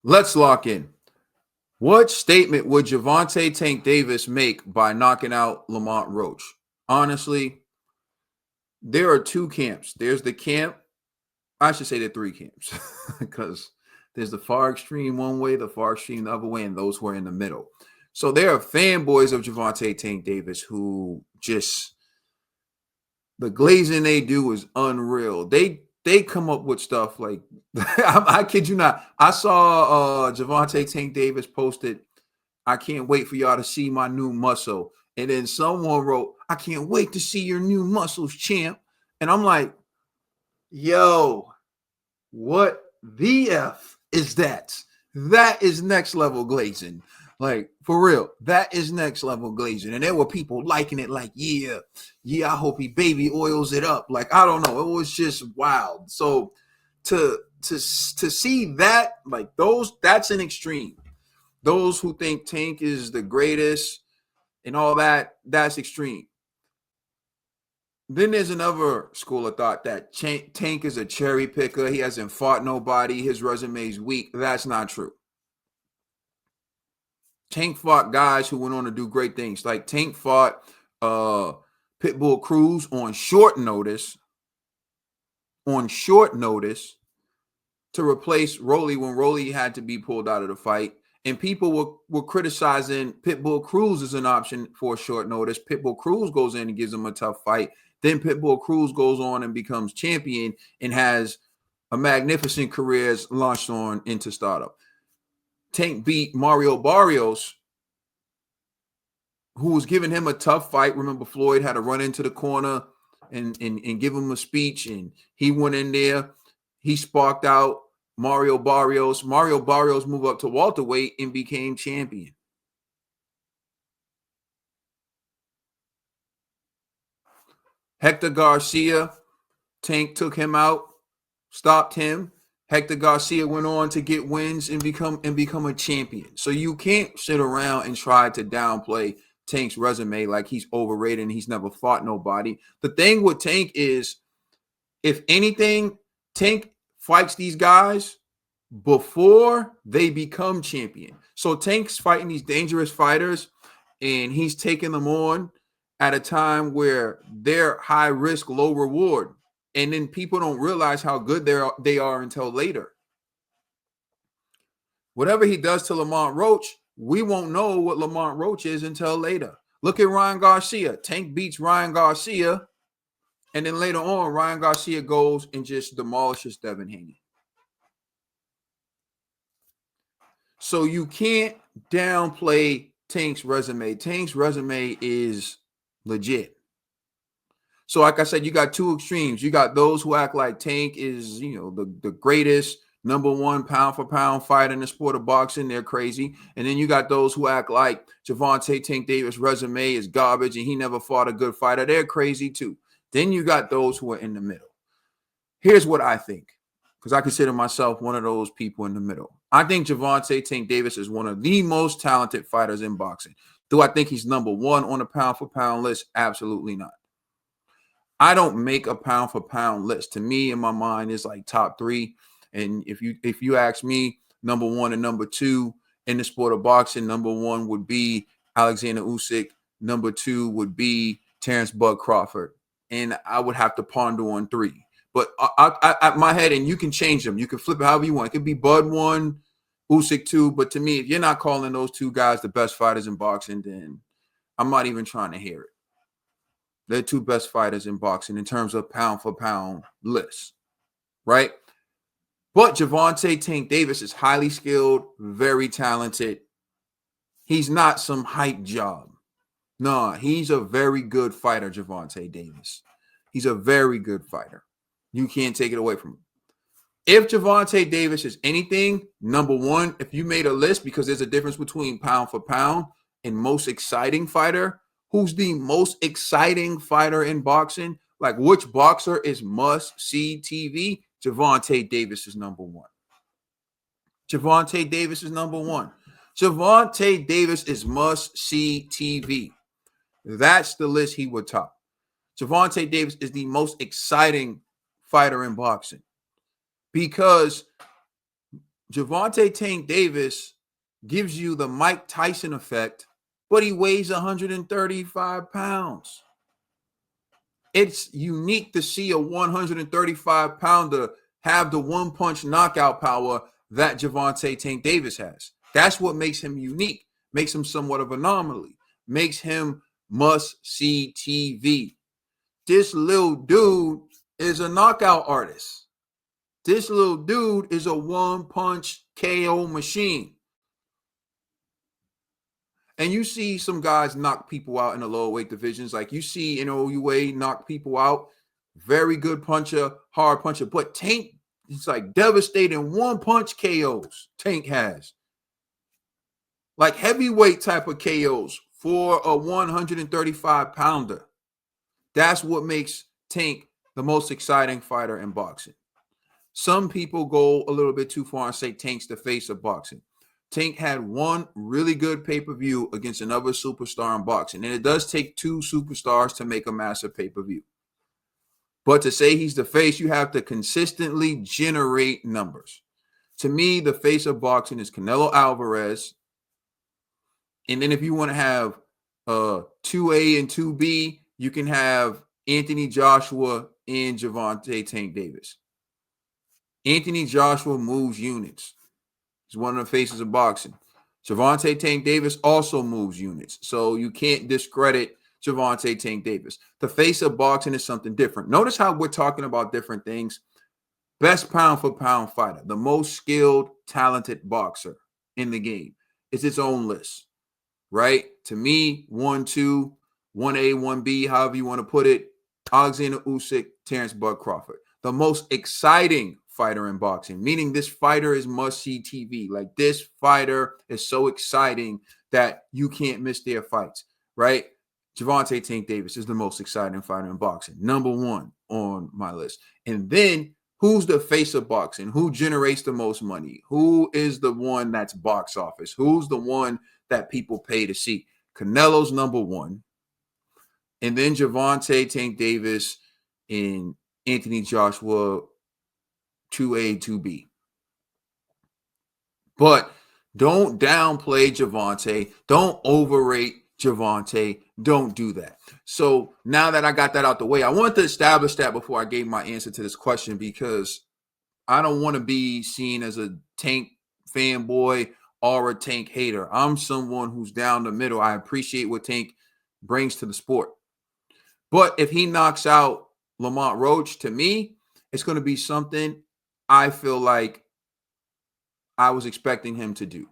Let's lock in. What statement would Gervonta Tank Davis make by knocking out Lamont Roach? Honestly, there are two camps. There's the camp, I should say there are three camps, because there's the far extreme one way, the far extreme the other way, and those who are in the middle. So there are fanboys of Gervonta Tank Davis who just, the glazing they do is unreal. They come up with stuff like I kid you not. I saw Gervonta Tank Davis posted, "I can't wait for y'all to see my new muscle." And then someone wrote, "I can't wait to see your new muscles, champ." And I'm like, yo, what the F is that? That is next level glazing. Like, for real, that is next level glazing. And there were people liking it, like, yeah, I hope he baby oils it up. Like, I don't know. It was just wild. So to see that, like those, that's an extreme. Those who think Tank is the greatest and all that, that's extreme. Then there's another school of thought that Tank is a cherry picker. He hasn't fought nobody. His resume is weak. That's not true. Tank fought guys who went on to do great things. Like Tank fought Pitbull Cruz on short notice to replace Rolly when Rolly had to be pulled out of the fight. And people were criticizing Pitbull Cruz as an option for short notice. Pitbull Cruz goes in and gives him a tough fight. Then Pitbull Cruz goes on and becomes champion and has a magnificent career launched on into startup. Tank beat Mario Barrios, who was giving him a tough fight. Remember, Floyd had to run into the corner and give him a speech, and he went in there. He sparked out Mario Barrios. Mario Barrios moved up to welterweight and became champion. Hector Garcia, Tank took him out, stopped him. Hector Garcia went on to get wins and become a champion. So you can't sit around and try to downplay Tank's resume like he's overrated and he's never fought nobody. The thing with Tank is, if anything, Tank fights these guys before they become champion. So Tank's fighting these dangerous fighters and he's taking them on at a time where they're high risk, low reward. And then people don't realize how good they are until later. Whatever he does to Lamont Roach, we won't know what Lamont Roach is until later. Look at Ryan Garcia. Tank beats Ryan Garcia. And then later on, Ryan Garcia goes and just demolishes Devin Haney. So you can't downplay Tank's resume. Tank's resume is legit. So like I said, you got two extremes. You got those who act like Tank is, the greatest number one pound for pound fighter in the sport of boxing. They're crazy. And then you got those who act like Gervonta Tank Davis' resume is garbage and he never fought a good fighter. They're crazy too. Then you got those who are in the middle. Here's what I think, because I consider myself one of those people in the middle. I think Gervonta Tank Davis is one of the most talented fighters in boxing. Do I think he's number one on the pound for pound list? Absolutely not. I don't make a pound for pound list. To me, in my mind, is like top three. And if you ask me, number one and number two in the sport of boxing, number one would be Alexander Usyk. Number two would be Terrence Bud Crawford. And I would have to ponder on three. But I my head, and you can change them. You can flip it however you want. It could be Bud 1, Usyk 2. But to me, if you're not calling those two guys the best fighters in boxing, then I'm not even trying to hear it. They're two best fighters in boxing in terms of pound for pound lists, right? But Gervonta Tank Davis is highly skilled, very talented. He's not some hype job. No, he's a very good fighter, Gervonta Davis. He's a very good fighter. You can't take it away from him. If Gervonta Davis is anything, number one, if you made a list, because there's a difference between pound for pound and most exciting fighter, who's the most exciting fighter in boxing? Like, which boxer is must-see TV? Gervonta Davis is number one. Gervonta Davis is number one. Gervonta Davis is must-see TV. That's the list he would top. Gervonta Davis is the most exciting fighter in boxing because Gervonta Tank Davis gives you the Mike Tyson effect, but he weighs 135 pounds. It's unique to see a 135 pounder have the one punch knockout power that Gervonta Tank Davis has. That's what makes him unique, makes him somewhat of an anomaly, makes him must see TV. This little dude is a knockout artist. This little dude is a one punch KO machine. And you see some guys knock people out in the lower weight divisions. Like you see in OUA knock people out. Very good puncher, hard puncher. But Tank, it's like devastating one punch KOs Tank has. Like heavyweight type of KOs for a 135 pounder. That's what makes Tank the most exciting fighter in boxing. Some people go a little bit too far and say Tank's the face of boxing. Tank had one really good pay-per-view against another superstar in boxing. And it does take two superstars to make a massive pay-per-view. But to say he's the face, you have to consistently generate numbers. To me, the face of boxing is Canelo Alvarez. And then if you want to have 2A and 2B, you can have Anthony Joshua and Gervonta Tank Davis. Anthony Joshua moves units. He's one of the faces of boxing. Gervonta Tank Davis also moves units. So you can't discredit Gervonta Tank Davis. The face of boxing is something different. Notice how we're talking about different things. Best pound for pound fighter, the most skilled, talented boxer in the game. It's its own list, right? To me, 1, 2, 1A, 1B, however you want to put it, Alexander Usyk, Terrence Bud Crawford. The most exciting fighter in boxing, meaning this fighter is must-see TV. Like this fighter is so exciting that you can't miss their fights, right? Gervonta Tank Davis is the most exciting fighter in boxing, number one on my list. And then who's the face of boxing? Who generates the most money? Who is the one that's box office? Who's the one that people pay to see? Canelo's number one. And then Gervonta Tank Davis and Anthony Joshua, 2A, 2B. But don't downplay Gervonta. Don't overrate Gervonta. Don't do that. So now that I got that out the way, I wanted to establish that before I gave my answer to this question, because I don't want to be seen as a Tank fanboy or a Tank hater. I'm someone who's down the middle. I appreciate what Tank brings to the sport. But if he knocks out Lamont Roach, to me, it's going to be something I feel like I was expecting him to do.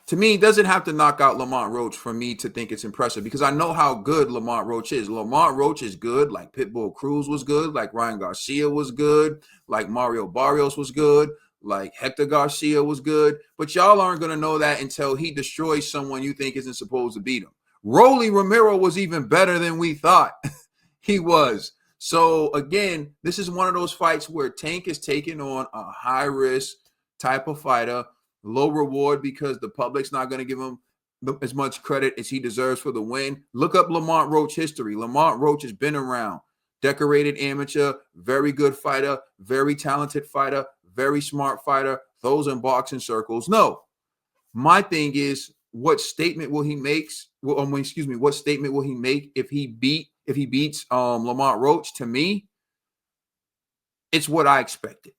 To me, he doesn't have to knock out Lamont Roach for me to think it's impressive, because I know how good Lamont Roach is. Lamont Roach is good, like Pitbull Cruz was good, like Ryan Garcia was good, like Mario Barrios was good, like Hector Garcia was good. But y'all aren't going to know that until he destroys someone you think isn't supposed to beat him. Rolly Romero was even better than we thought he was. So again, this is one of those fights where Tank is taking on a high-risk type of fighter, low reward because the public's not going to give him as much credit as he deserves for the win. Look up Lamont Roach history. Lamont Roach has been around. Decorated amateur, very good fighter, very talented fighter, very smart fighter. Those in boxing circles. No. My thing is, what statement will he make? What statement will he make if he beats Lamont Roach? To me, it's what I expected.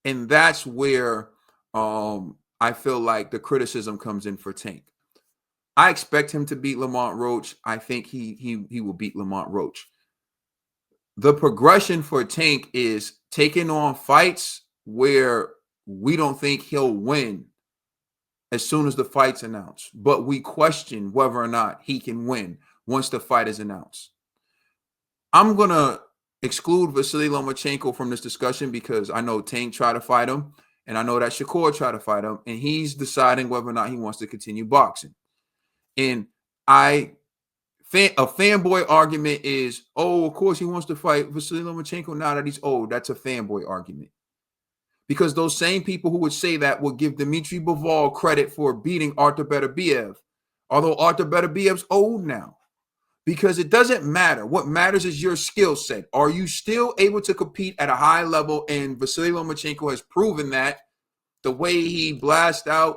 And that's where I feel like the criticism comes in for Tank. I expect him to beat Lamont Roach. I think he will beat Lamont Roach. The progression for Tank is taking on fights where we don't think he'll win as soon as the fight's announced, but we question whether or not he can win once the fight is announced. I'm going to exclude Vasily Lomachenko from this discussion because I know Tank tried to fight him, and I know that Shakur tried to fight him, and he's deciding whether or not he wants to continue boxing. And a fanboy argument is, oh, of course he wants to fight Vasily Lomachenko now that he's old. That's a fanboy argument. Because those same people who would say that will give Dmitry Bivol credit for beating Artur Beterbiev, although Artur Beterbiev's old now. Because it doesn't matter. What matters is your skill set. Are you still able to compete at a high level? And Vasily Lomachenko has proven that the way he blast out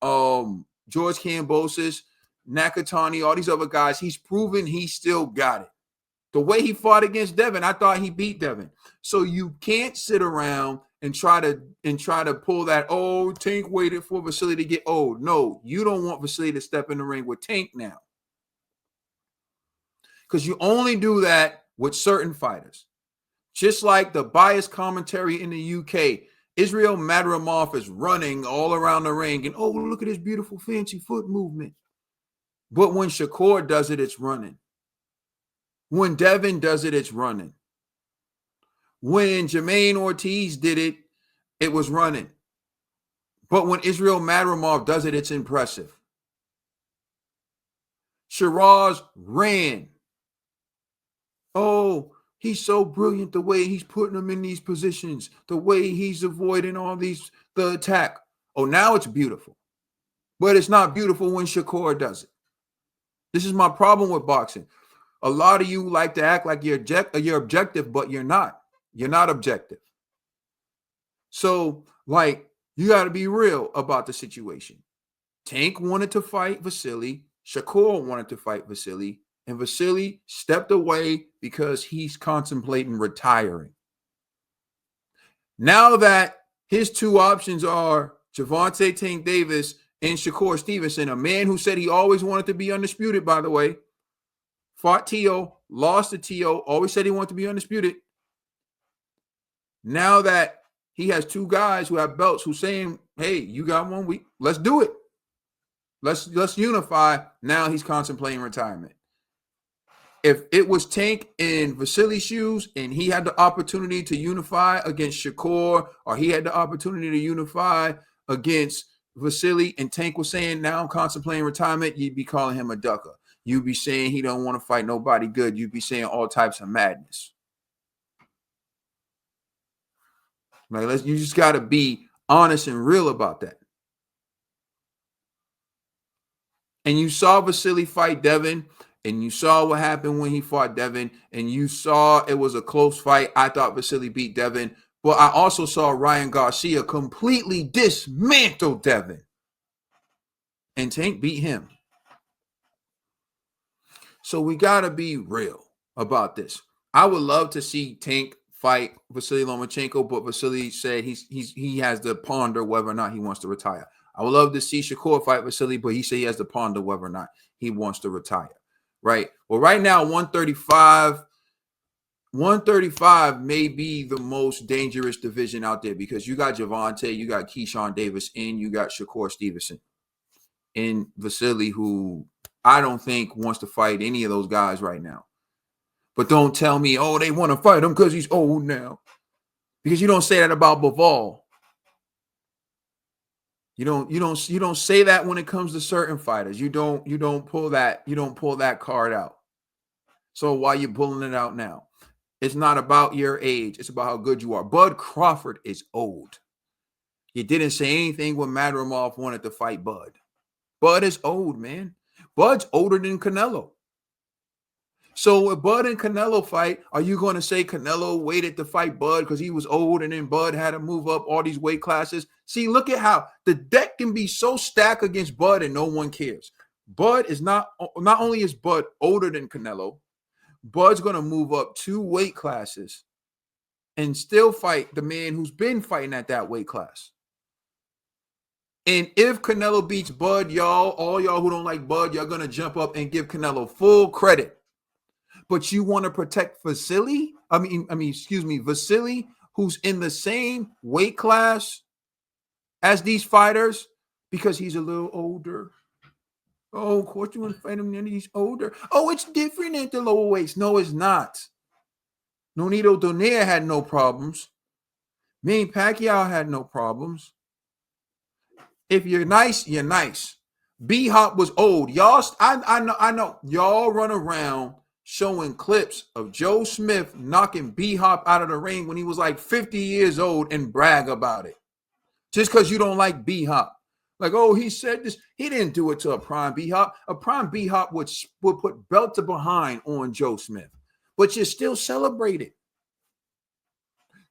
George Kambosos, Nakatani, all these other guys, he's proven he still got it. The way he fought against Devin, I thought he beat Devin. So you can't sit around and try to pull that, oh, Tank waited for Vasily to get old. No, you don't want Vasily to step in the ring with Tank now. Because you only do that with certain fighters. Just like the biased commentary in the UK, Israel Madrimov is running all around the ring and, oh, look at his beautiful fancy foot movement. But when Shakur does it, it's running. When Devin does it, it's running. When Jermaine Ortiz did it, it was running. But when Israel Madrimov does it, it's impressive. Shiraz ran. Oh, he's so brilliant the way he's putting them in these positions, the way he's avoiding all the attack. Oh, now it's beautiful. But it's not beautiful when Shakur does it. This is my problem with boxing. A lot of you like to act like you're objective, but you're not. You're not objective. So, like, you got to be real about the situation. Tank wanted to fight Vasily. Shakur wanted to fight Vasily. And Vasily stepped away because he's contemplating retiring. Now that his two options are Gervonta Tank Davis and Shakur Stevenson, a man who said he always wanted to be undisputed, by the way, fought T.O., lost to T.O., always said he wanted to be undisputed. Now that he has two guys who have belts who saying, hey, you got 1 week, let's do it. Let's unify. Now he's contemplating retirement. If it was Tank in Vasily's shoes and he had the opportunity to unify against Shakur, or he had the opportunity to unify against Vasily, and Tank was saying, now I'm contemplating retirement, you'd be calling him a ducker. You'd be saying he don't want to fight nobody good. You'd be saying all types of madness. Like, you just got to be honest and real about that. And you saw Vasily fight Devin, and you saw what happened when he fought Devin, and you saw it was a close fight. I thought Vasily beat Devin, but I also saw Ryan Garcia completely dismantle Devin, and Tank beat him. So we got to be real about this. I would love to see Tank fight Vasily Lomachenko, but Vasily said he has to ponder whether or not he wants to retire. I would love to see Shakur fight Vasily, but he said he has to ponder whether or not he wants to retire. Right? Well, right now, 135 may be the most dangerous division out there because you got Gervonta, you got Keyshawn Davis, and you got Shakur Stevenson. And Vasily, who I don't think wants to fight any of those guys right now. But don't tell me, oh, they want to fight him because he's old now. Because you don't say that about Bivol. You don't say that when it comes to certain fighters. You don't pull that card out. So why are you pulling it out now? It's not about your age. It's about how good you are. Bud Crawford is old. You didn't say anything when Madrimov wanted to fight Bud. Bud is old, man. Bud's older than Canelo. So if Bud and Canelo fight, are you going to say Canelo waited to fight Bud because he was old and then Bud had to move up all these weight classes? See, look at how the deck can be so stacked against Bud and no one cares. Bud is not only is Bud older than Canelo, Bud's going to move up 2 weight classes and still fight the man who's been fighting at that weight class. And if Canelo beats Bud, all y'all who don't like Bud, y'all going to jump up and give Canelo full credit. But you want to protect Vasily? Vasily, who's in the same weight class as these fighters because he's a little older. Oh, of course you want to fight him and he's older. Oh, it's different at the lower weights. No, it's not. Nonito Donaire had no problems. Manny Pacquiao had no problems. If you're nice, you're nice. B-Hop was old. Y'all, I know. Y'all run around showing clips of Joe Smith knocking B-Hop out of the ring when he was like 50 years old and brag about it. Just because you don't like B-Hop. Like, oh, he said this. He didn't do it to a prime B-Hop. A prime B-Hop would put belt to behind on Joe Smith. But you still celebrate it.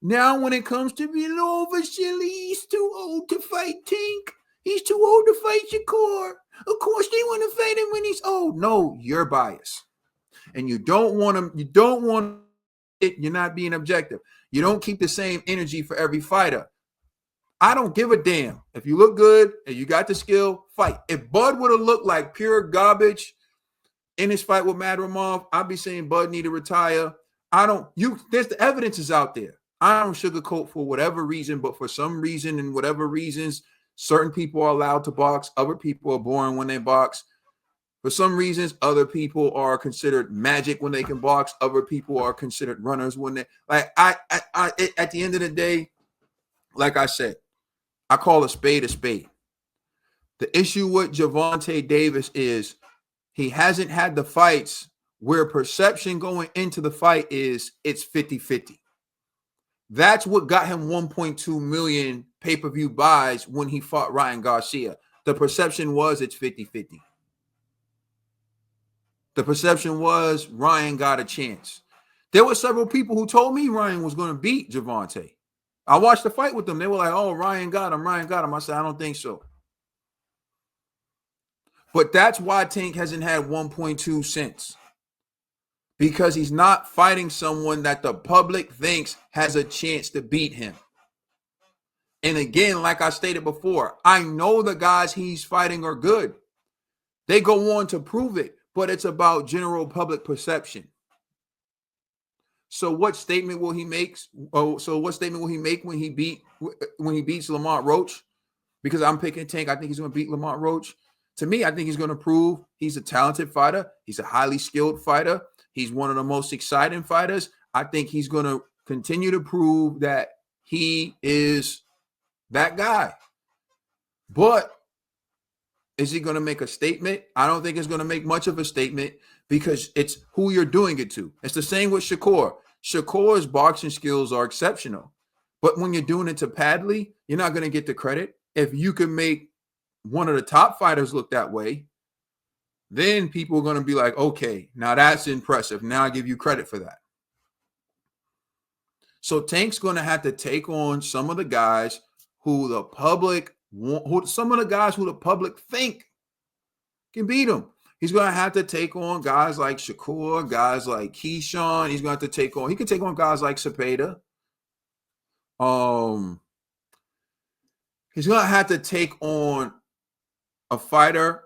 Now, when it comes to being over silly, he's too old to fight Tank. He's too old to fight Shakur. Of course, they want to fight him when he's old. No, you're biased, and you don't want him. You don't want it. You're not being objective. You don't keep the same energy for every fighter. I don't give a damn. If you look good and you got the skill, fight. If Bud would have looked like pure garbage in his fight with Madrimov, I'd be saying Bud need to retire. There's the evidence is out there. I don't sugarcoat for whatever reason, but for some reason and whatever reasons, certain people are allowed to box. Other people are boring when they box. For some reasons, other people are considered magic when they can box. Other people are considered runners when they like. At the end of the day, like I said, I call a spade a spade. The issue with Gervonta Davis is he hasn't had the fights where perception going into the fight is it's 50-50. That's what got him 1.2 million pay-per-view buys when he fought Ryan Garcia. The perception was it's 50-50. The perception was Ryan got a chance. There were several people who told me Ryan was going to beat Gervonta. I watched the fight with them. They were like, oh, Ryan got him. I said, I don't think so. But that's why Tank hasn't had 1.2 cents. Because he's not fighting someone that the public thinks has a chance to beat him. And again, like I stated before, I know the guys he's fighting are good. They go on to prove it, but it's about general public perception. So what statement will he make? What statement will he make when he beats Lamont Roach? Because I'm picking Tank. I think he's going to beat Lamont Roach. To me, I think he's going to prove he's a talented fighter. He's a highly skilled fighter. He's one of the most exciting fighters. I think he's going to continue to prove that he is that guy. But is he going to make a statement? I don't think it's going to make much of a statement because it's who you're doing it to. It's the same with Shakur. Shakur's boxing skills are exceptional. But when you're doing it to Padley, you're not going to get the credit. If you can make one of the top fighters look that way, then people are going to be like, okay, now that's impressive. Now I give you credit for that. So Tank's going to have to take on some of the guys who the public some of the guys who the public think can beat him. He's going to have to take on guys like Shakur, guys like Keyshawn. He's going to have to he can take on guys like Cepeda. He's going to have to take on a fighter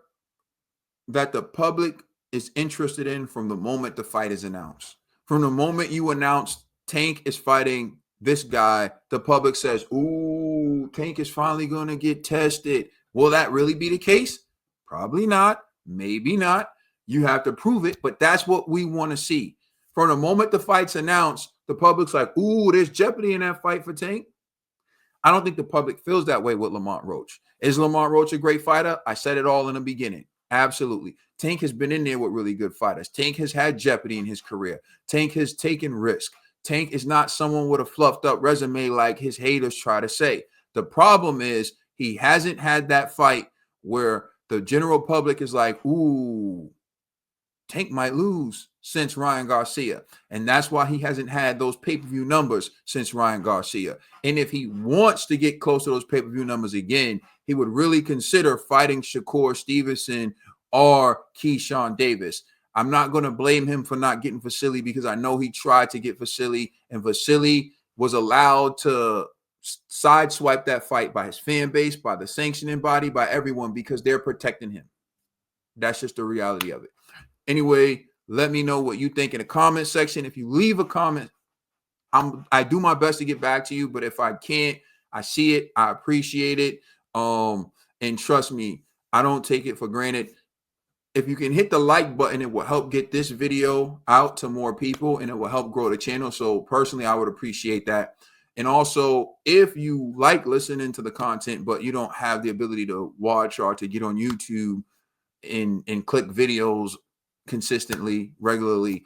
that the public is interested in from the moment the fight is announced. From the moment you announce Tank is fighting this guy, the public says, ooh, Tank is finally going to get tested. Will that really be the case? Probably not. Maybe not. You have to prove it, but that's what we want to see. From the moment the fight's announced, the public's like, ooh, there's jeopardy in that fight for Tank. I don't think the public feels that way with Lamont Roach. Is Lamont Roach a great fighter? I said it all in the beginning. Absolutely. Tank has been in there with really good fighters. Tank has had jeopardy in his career. Tank has taken risk. Tank is not someone with a fluffed up resume like his haters try to say. The problem is he hasn't had that fight where the general public is like, ooh, Tank might lose since Ryan Garcia. And that's why he hasn't had those pay-per-view numbers since Ryan Garcia. And if he wants to get close to those pay-per-view numbers again, he would really consider fighting Shakur Stevenson or Keyshawn Davis. I'm not going to blame him for not getting Vasily because I know he tried to get Vasily, and Vasily was allowed to sideswipe that fight by his fan base, by the sanctioning body, by everyone because they're protecting him. That's just the reality of it. Anyway, let me know what you think in the comment section. If you leave a comment, I do my best to get back to you, but if I can't, I see it. I appreciate it. And trust me, I don't take it for granted. If you can hit the like button, it will help get this video out to more people and it will help grow the channel. So personally, I would appreciate that. And also, if you like listening to the content, but you don't have the ability to watch or to get on YouTube and click videos consistently, regularly,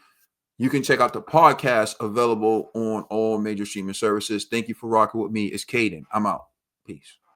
you can check out the podcast available on all major streaming services. Thank you for rocking with me. It's Caden. I'm out. Peace.